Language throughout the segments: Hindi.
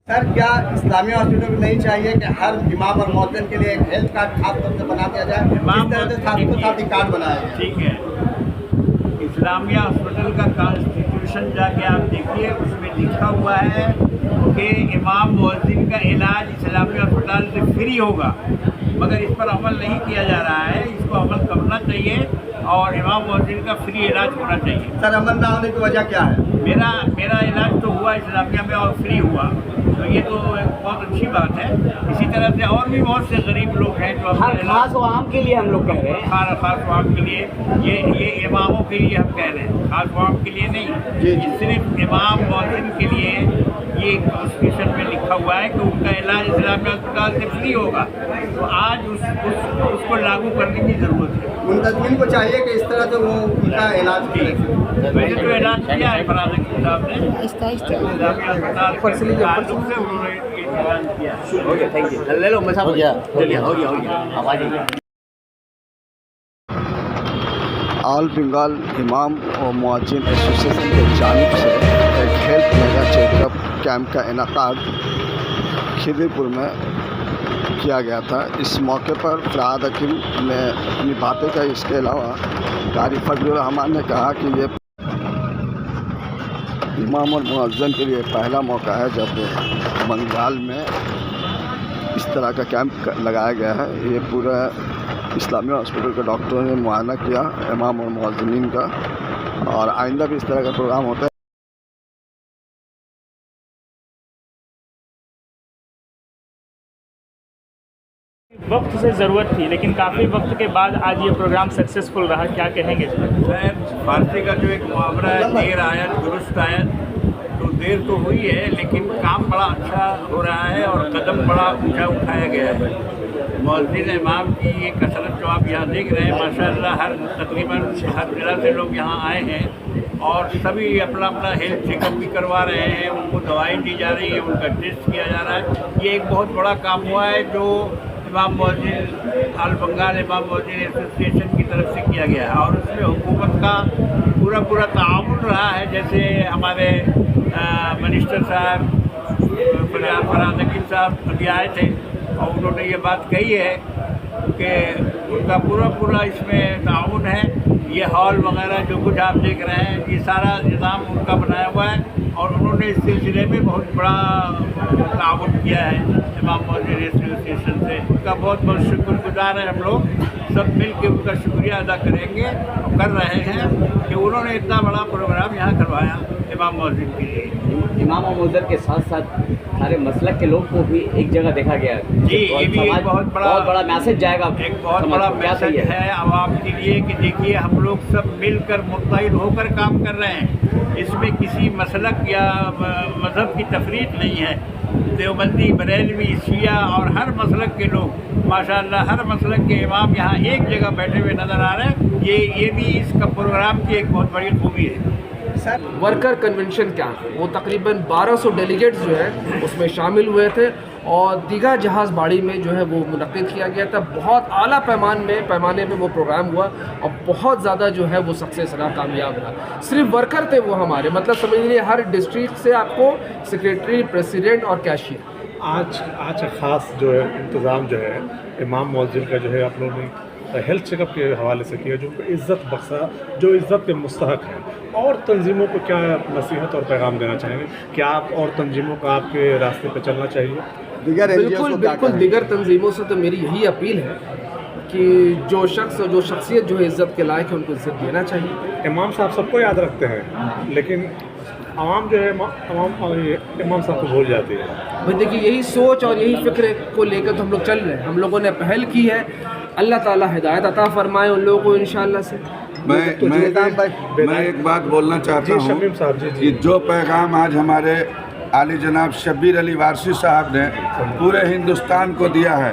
सर, क्या इस्लामिया हॉस्पिटल को नहीं चाहिए कि हर इमाम और मुअज्जिन के लिए एक हेल्थ कार्ड खास तौर से बना दिया जाए, इस तरह से साथ कार्ड बनाया जाए? ठीक है, इस्लामिया हॉस्पिटल का कॉन्स्टिट्यूशन जाके आप देखिए, उसमें लिखा हुआ है कि इमाम मुअज्जिन का इलाज इस्लामिया अस्पताल से फ्री होगा, मगर इस पर अमल नहीं किया जा रहा है। इसको अमल करना चाहिए और इमाम मुअज्जिन का फ्री इलाज होना चाहिए। सर, अमल ना होने की वजह क्या है? मेरा इलाज तो हुआ इस्लामिया में और फ्री हुआ, तो ये तो एक बहुत अच्छी बात है। इसी तरह से और भी बहुत से गरीब लोग हैं जो खास आवाम के लिए हम लोग कह रहे हैं, खास आवाम के लिए, ये इमामों के लिए हम कह रहे हैं, खास आवाम के लिए नहीं। ये सिर्फ इमाम मुअज्जिन के लिए ये कॉन्स्टिट्यूशन में लिखा हुआ है कि उनका इलाज इस्लामिया अस्पताल से फ्री होगा। तो आज उसको लागू करने की ज़रूरत है। मुंतज़मीन को चाहिए कि इस तरह से वो उनका इलाज करें। वैसे तो ऐलान किया है फराज हकीम साहब ने, इस्लामिया अस्पताल से उन्होंने ऐलान किया। Okay, thank you. ले लो मसाब, हो गया, अब आ जाइए। ऑल बंगाल इमाम और मुअज्जिन एसोसिएशन की जानिब से एक हेल्थ मेगा चेकअप कैंप का इनेकाद खिदीपुर में किया गया था। इस मौके पर फराद हकीम ने अपनी बातें कही। इसके अलावा कारी फजलुर रहमान ने कहा कि ये इमाम और मुअज्जिन के लिए पहला मौका है जब बंगाल में इस तरह का कैंप लगाया गया है। ये पूरा इस्लामिया हॉस्पिटल के डॉक्टरों ने मुआयना किया इमाम और मुअज्जिनीन का, और आइंदा भी इस तरह का प्रोग्राम होता है। वक्त से ज़रूरत थी, लेकिन काफ़ी वक्त के बाद आज ये प्रोग्राम सक्सेसफुल रहा, क्या कहेंगे? फारसी का जो एक मुहावरा है, देर आयत दुरुस्त आयत, तो देर तो हुई है लेकिन काम बड़ा अच्छा हो रहा है और कदम बड़ा ऊंचा उठाया गया है। मुअज्जिन इमाम की ये कसरत जो आप यहाँ देख रहे हैं, माशाअल्लाह तकरीबन हर जिला से लोग यहाँ आए हैं और सभी अपना अपना हेल्थ चेकअप भी करवा रहे हैं, उनको दवाई दी जा रही है, उनका टेस्ट किया जा रहा है। ये एक बहुत बड़ा काम हुआ है जो इमाम मुअज्जिन ऑल बंगाल इमाम मुअज्जिन एसोसिएशन की तरफ से किया गया है, और उसमें हुकूमत का पूरा ताउन रहा है। जैसे हमारे मिनिस्टर साहब फराज हकीम साहब अभी आए थे और उन्होंने ये बात कही है कि उनका पूरा इसमें ताउन है। ये हॉल वगैरह जो कुछ आप देख रहे हैं, ये सारा निज़ाम उनका बनाया हुआ है और उन्होंने इस सिलसिले में बहुत बड़ा ताउन किया है इमाम मुअज्जिन एसोसिएशन से। उनका बहुत शुक्रगुजार है। हम लोग सब मिल के उनका शुक्रिया अदा करेंगे और कर रहे हैं कि उन्होंने इतना बड़ा प्रोग्राम यहाँ करवाया इमाम मुअज्जिन के लिए। इमाम और मुअज्जिन के साथ साथ सारे मसलक के लोग को भी एक जगह देखा गया जी, ये भी एक बहुत बड़ा मैसेज जाएगा, एक बहुत बड़ा मैसेज है आवाम के लिए कि देखिए हम लोग सब मिलकर मुत्तहिद होकर काम कर रहे हैं। इसमें किसी मसलक या मज़हब की तफरीक नहीं है। देवबंदी, बरेलवी, शिया और हर मसलक के लोग माशाअल्लाह, हर मसलक के इमाम यहाँ एक जगह बैठे हुए नज़र आ रहे हैं। ये भी इसका प्रोग्राम की एक बहुत बड़ी खूबी है। वर्कर कन्वेंशन कैंप, वो तकरीबन 1200 डेलीगेट्स जो है उसमें शामिल हुए थे और दीघा जहाज़ बाड़ी में जो है वो मुनक़िद किया गया था। बहुत आला पैमाने में वो प्रोग्राम हुआ और बहुत ज़्यादा जो है वो सक्सेस रहा, कामयाब रहा। सिर्फ वर्कर थे वो हमारे, मतलब समझ लीजिए हर डिस्ट्रिक्ट से आपको सेक्रेटरी, प्रेसिडेंट और कैशियर। आज का ख़ास जो है इंतज़ाम जो है इमाम मुअज्जिन का जो है आप लोगों ने हेल्थ चेकअप के हवाले से किया, जो इज़्ज़त बख्शा, जो इज़्ज़त के मुस्तहक हैं। और तंजीमों को क्या नसीहत और पैगाम देना चाहेंगे? क्या आप और तंजीमों का आपके रास्ते पर चलना चाहिए? बिल्कुल दिगर तंजीमों से तो मेरी यही अपील है कि जो शख्सियत जो है इज़्ज़त के लायक है उनको इज़्ज़त देना चाहिए। इमाम साहब सबको याद रखते हैं लेकिन आवाम जो है इमाम साहब को भूल जाती है। भाई देखिए, यही सोच और यही फ़िक्र को लेकर तो हम लोग चल रहे हैं। हम लोगों ने पहल की है, अल्लाह ताला हिदायत अता फरमाए उन लोगों को इंशाअल्लाह से। मैं एक बात बोलना चाहता हूँ कि जो पैगाम आज हमारे आली जनाब शब्बीर अली वारसी साहब ने पूरे हिंदुस्तान को दिया है,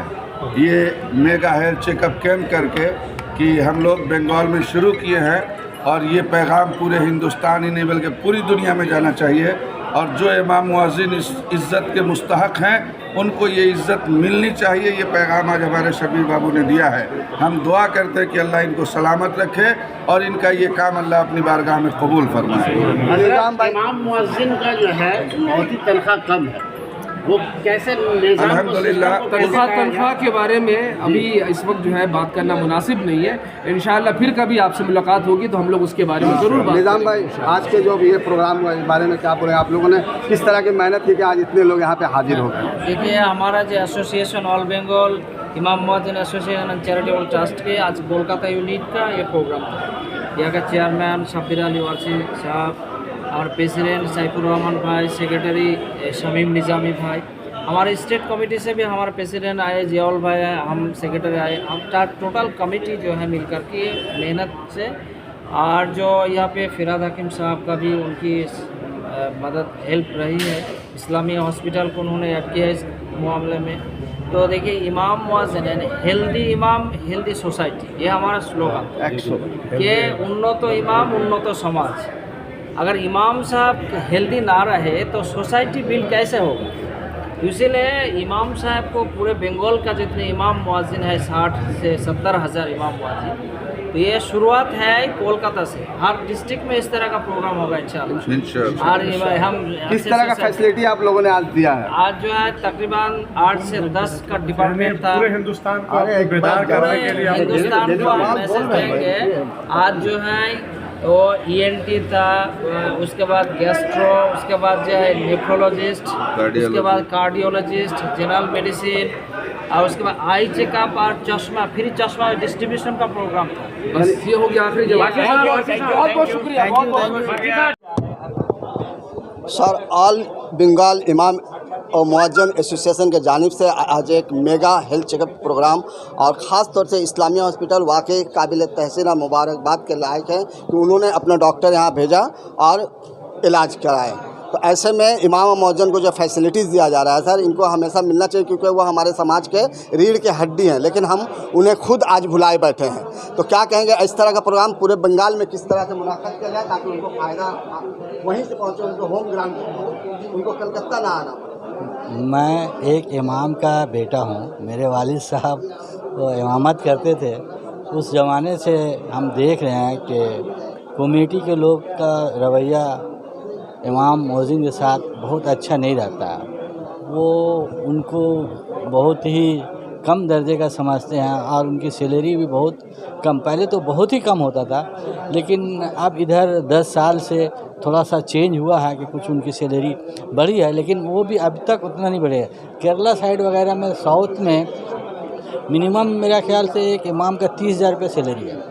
ये मेगा हेल्थ चेकअप कैंप करके कि हम लोग बंगाल में शुरू किए हैं, और ये पैगाम पूरे हिंदुस्तान ही नहीं बल्कि पूरी दुनिया में जाना चाहिए। और जो इमाम मुअज्जिन इस इज़्ज़त के मुस्तहक हैं उनको ये इज़्ज़त मिलनी चाहिए। ये पैगाम आज हमारे शबीर बाबू ने दिया है। हम दुआ करते हैं कि अल्लाह इनको सलामत रखे और इनका ये काम अल्लाह अपनी बारगाह में कबूल फरमाए। इमाम मुअज्जिन का जो है बहुत ही तनख्वाह कम है, वो कैसे निज़ाम को अल्हम्दुलिल्लाह सिस्टम को कैसे लाया जाए? तनख्वाह के बारे में अभी इस वक्त जो है बात करना मुनासिब नहीं है। इंशाअल्लाह फिर कभी आपसे मुलाकात होगी तो हम लोग उसके बारे में ज़रूर बात निज़ाम भाई, आज के जो ये प्रोग्राम हुआ इस बारे में क्या बोले आप लोगों ने, किस तरह की मेहनत की कि आज इतने लोग यहाँ पे हाजिर हो गए? देखिए, हमारा जो एसोसिएशन ऑल बंगाल इमाम मुअज्जिन एसोसिएशन एंड चैरिटेबल ट्रस्ट के आज कोलकाता यूनिट का ये प्रोग्राम था। यहाँ का चेयरमैन शब्बीर अली वारसी साहब और प्रेसिडेंट सैफुर रहमान भाई, सेक्रेटरी शमीम निज़ामी भाई, हमारे स्टेट कमेटी से भी हमारे प्रेसिडेंट आए, जियाउल भाई आए, हम सेक्रेटरी आए, हम टोटल कमेटी जो है मिल कर के मेहनत से, और जो यहाँ पे फिराद हकीम साहब का भी उनकी मदद हेल्प रही है, इस्लामी हॉस्पिटल को उन्होंने ऐड किया इस मामले में। तो देखिए, इमाम मुअज्जिन यानी हेल्दी इमाम हेल्दी सोसाइटी, ये हमारा स्लोगन कि उन्नत इमाम उन्नत समाज। अगर इमाम साहब हेल्दी ना रहे तो सोसाइटी बिल्ड कैसे होगा? इसीलिए इमाम साहब को पूरे बंगाल का जितने इमाम मुअज्जिन है 60 से 70 हज़ार इमाम मुअज्जिन, तो ये शुरुआत है कोलकाता से। हर डिस्ट्रिक्ट में इस तरह का प्रोग्राम होगा इंशाल्लाह। और हम किस तरह का फैसिलिटी आप लोगों ने आज दिया है? आज जो है तकरीबन 8 से 10 का डिपार्टमेंट था। पूरे हिंदुस्तान को बेदार करने के लिए हिंदुस्तान को हम मैसेज देंगे। आज जो है वो ENT था, उसके बाद गैस्ट्रो, उसके बाद जो है नेफ्रोलॉजिस्ट, उसके बाद कार्डियोलॉजिस्ट, जनरल मेडिसिन, और उसके बाद आई चेकअप और चश्मा, फ्री चश्मा डिस्ट्रीब्यूशन का प्रोग्राम था। बस ये हो गया आखिरी जवाब। बहुत बहुत शुक्रिया। सर, ऑल बंगाल इमाम और मुअज्जिन एसोसिएशन के जानिब से आज एक मेगा हेल्थ चेकअप प्रोग्राम, और ख़ास तौर से इस्लामिया हॉस्पिटल वाकई काबिल तहसीन और मुबारकबाद के लायक है कि उन्होंने अपना डॉक्टर यहाँ भेजा और इलाज कराए। तो ऐसे में इमाम और मुअज्जिन को जो फैसिलिटीज़ दिया जा रहा है सर, इनको हमेशा मिलना चाहिए, क्योंकि वो हमारे समाज के रीढ़ के हड्डी हैं, लेकिन हम उन्हें खुद आज भुलाए बैठे हैं। तो क्या कहेंगे, इस तरह का प्रोग्राम पूरे बंगाल में किस तरह से मुनाक़िद किया जाए ताकि उनको फ़ायदा वहीं से पहुँचे, उनको होम ग्राउंड पे, उनको कलकत्ता ना आना पड़े? मैं एक इमाम का बेटा हूँ। मेरे वालिद साहब वो इमामत करते थे। उस ज़माने से हम देख रहे हैं कि कमेटी के लोग का रवैया इमाम मुअज्जिन के साथ बहुत अच्छा नहीं रहता। वो उनको बहुत ही कम दर्जे का समझते हैं और उनकी सैलरी भी बहुत कम, पहले तो बहुत ही कम होता था, लेकिन अब इधर 10 साल से थोड़ा सा चेंज हुआ है कि कुछ उनकी सैलरी बढ़ी है, लेकिन वो भी अब तक उतना नहीं बढ़े है। केरला साइड वगैरह में, साउथ में मिनिमम मेरा ख्याल से एक इमाम का 30,000 रुपये सैलरी है,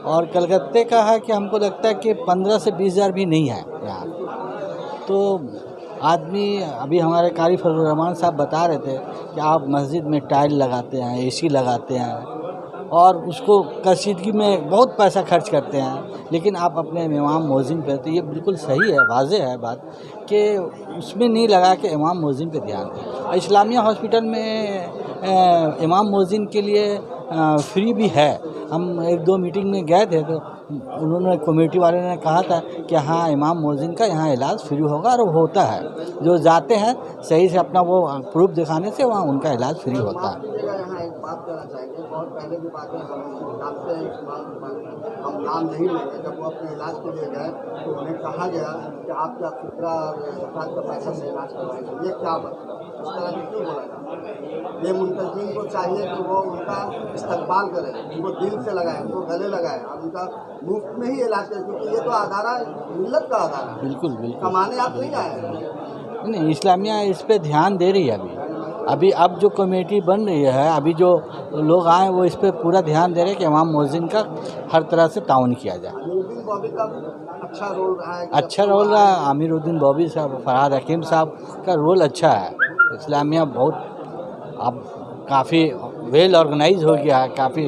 और कलकत्ते का है कि हमको लगता है कि 15 से 20,000 भी नहीं है यहाँ। तो आदमी, अभी हमारे कारी फजल रहमान साहब बता रहे थे कि आप मस्जिद में टाइल लगाते हैं, AC लगाते हैं, और उसको कशीदगी में बहुत पैसा खर्च करते हैं, लेकिन आप अपने इमाम मुअज्जिन पे, तो ये बिल्कुल सही है, वाज़ेह है बात कि उसमें नहीं लगा के इमाम मुअज्जिन पे ध्यान दें। इस्लामिया हॉस्पिटल में इमाम मुअज्जिन के लिए फ्री भी है। हम 1-2 मीटिंग में गए थे तो उन्होंने, कमेटी वाले ने कहा था कि हाँ, इमाम मुअज्जिन का यहाँ इलाज फ्री होगा, और वो होता है। जो जाते हैं सही से अपना वो प्रूफ दिखाने से वहाँ उनका इलाज फ्री होता है। यहाँ एक बात कहना चाहेंगे, बहुत पहले की बात है, हम जानते हैं, हम नाम नहीं लेंगे, जब वो अपने इलाज के लिए गए तो उन्हें कहा गया कि आपका फितरा और ज़कात का पैसा से इलाज करवाएंगे। ये क्या बात, इस तरह से क्यों बोला जाए? ये मुंतजिम को चाहिए कि वो उनका इस्तकबाल करें, उनको दिल से लगाए, उनको गले लगाए, और उनका मुफ्त में ही इलाज करें, क्योंकि ये तो अदारा मिल्लत का अदारा है। बिल्कुल बिल्कुल, कमाने आप नहीं आए हैं। नहीं, इस्लामिया इस पे ध्यान दे रही है अभी अब जो कमेटी बन रही है, अभी जो लोग आए वो इस पे पूरा ध्यान दे रहे हैं कि इमाम मुअज्जिन का हर तरह से ताउन किया जाए। अच्छा रोल रहा है, अच्छा रोल रहा है। आमिरुद्दीन बॉबी साहब, फरहाद हकीम साहब का रोल अच्छा है। इस्लामिया बहुत अब काफ़ी वेल ऑर्गेनाइज हो गया है, काफ़ी